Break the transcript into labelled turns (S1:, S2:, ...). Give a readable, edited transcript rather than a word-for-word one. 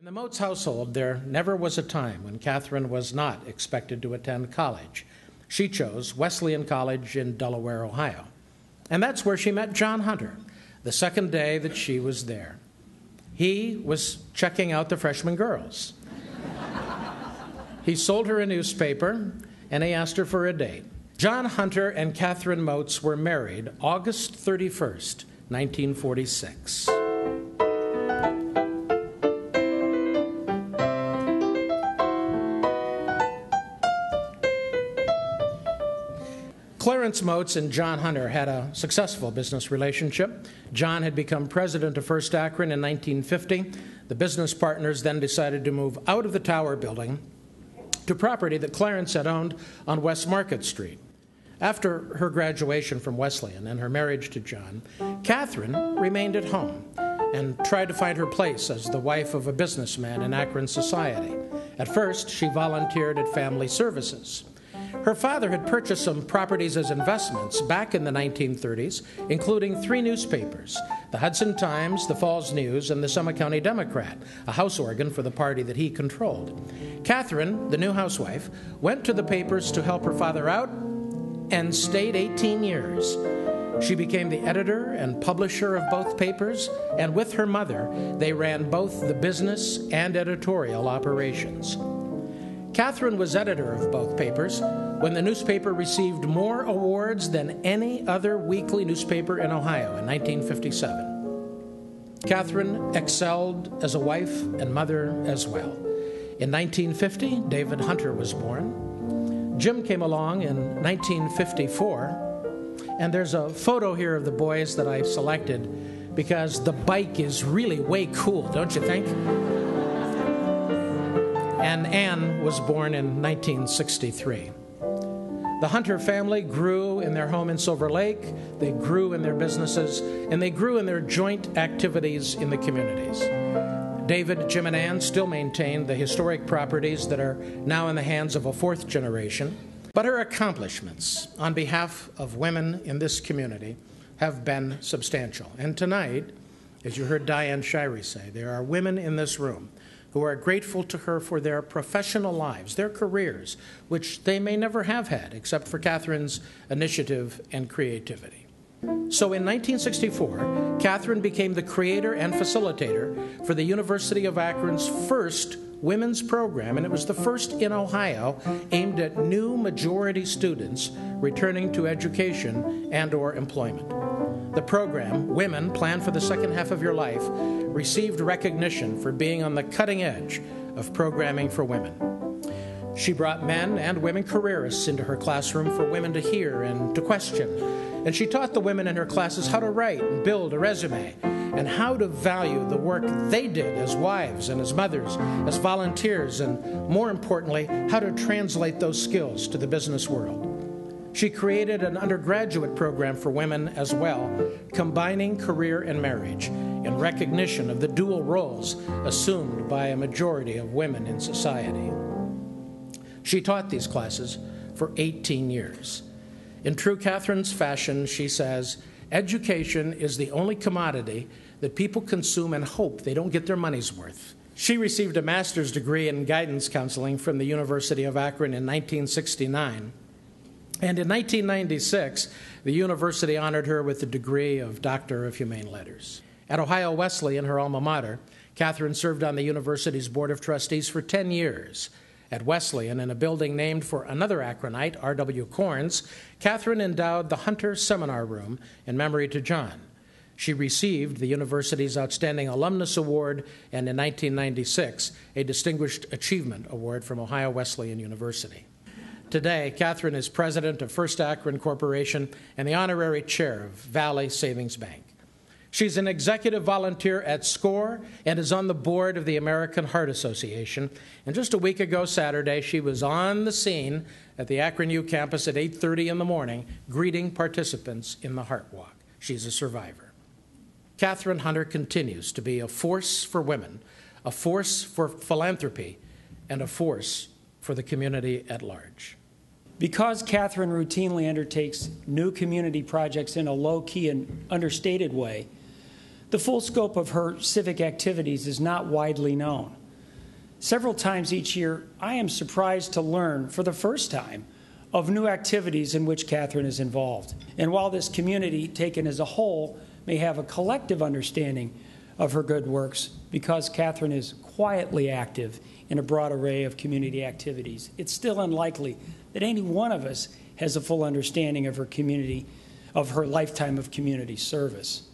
S1: In the Moats household, there never was a time when Kathryn was not expected to attend college. She chose Wesleyan College in Delaware, Ohio. And that's where she met John Hunter, the second day that she was there. He was checking out the freshman girls. He sold her a newspaper, and he asked her for a date. John Hunter and Kathryn Moats were married August 31st, 1946. Clarence Moats and John Hunter had a successful business relationship. John had become president of First Akron in 1950. The business partners then decided to move out of the Tower building to property that Clarence had owned on West Market Street. After her graduation from Wesleyan and her marriage to John, Kathryn remained at home and tried to find her place as the wife of a businessman in Akron society. At first, she volunteered at Family Services. Her father had purchased some properties as investments back in the 1930s, including 3 newspapers, the Hudson Times, the Falls News, and the Summit County Democrat, a house organ for the party that he controlled. Kathryn, the new housewife, went to the papers to help her father out and stayed 18 years. She became the editor and publisher of both papers, and with her mother, they ran both the business and editorial operations. Kathryn was editor of both papers when the newspaper received more awards than any other weekly newspaper in Ohio in 1957. Kathryn excelled as a wife and mother as well. In 1950, David Hunter was born. Jim came along in 1954, and there's a photo here of the boys that I selected because the bike is really way cool, don't you think? And Ann was born in 1963. The Hunter family grew in their home in Silver Lake, they grew in their businesses, and they grew in their joint activities in the communities. David, Jim, and Ann still maintain the historic properties that are now in the hands of a 4th generation. But her accomplishments on behalf of women in this community have been substantial. And tonight, as you heard Diane Shirey say, there are women in this room who are grateful to her for their professional lives, their careers, which they may never have had except for Kathryn's initiative and creativity. So in 1964, Kathryn became the creator and facilitator for the University of Akron's first women's program, and it was the first in Ohio aimed at new majority students returning to education and/or employment. The program, Women Plan for the Second Half of Your Life, received recognition for being on the cutting edge of programming for women. She brought men and women careerists into her classroom for women to hear and to question. And she taught the women in her classes how to write and build a resume and how to value the work they did as wives and as mothers, as volunteers, and more importantly, how to translate those skills to the business world. She created an undergraduate program for women as well, combining career and marriage in recognition of the dual roles assumed by a majority of women in society. She taught these classes for 18 years. In true Kathryn's fashion, she says, education is the only commodity that people consume and hope they don't get their money's worth. She received a master's degree in guidance counseling from the University of Akron in 1969. And in 1996, the university honored her with the degree of Doctor of Humane Letters. At Ohio Wesleyan, her alma mater, Kathryn served on the university's Board of Trustees for 10 years. At Wesleyan, in a building named for another Akronite, R.W. Corns, Kathryn endowed the Hunter Seminar Room in memory to John. She received the university's Outstanding Alumnus Award and, in 1996, a Distinguished Achievement Award from Ohio Wesleyan University. Today, Kathryn is president of First Akron Corporation and the honorary chair of Valley Savings Bank. She's an executive volunteer at SCORE and is on the board of the American Heart Association. And just a week ago Saturday, she was on the scene at the Akron U campus at 8:30 in the morning, greeting participants in the Heart Walk. She's a survivor. Kathryn Hunter continues to be a force for women, a force for philanthropy, and a force for the community at large.
S2: Because Kathryn routinely undertakes new community projects in a low-key and understated way, the full scope of her civic activities is not widely known. Several times each year, I am surprised to learn for the first time of new activities in which Kathryn is involved. And while this community, taken as a whole, may have a collective understanding of her good works, because Kathryn is quietly active in a broad array of community activities, it's still unlikely that any one of us has a full understanding of her community, of her lifetime of community service.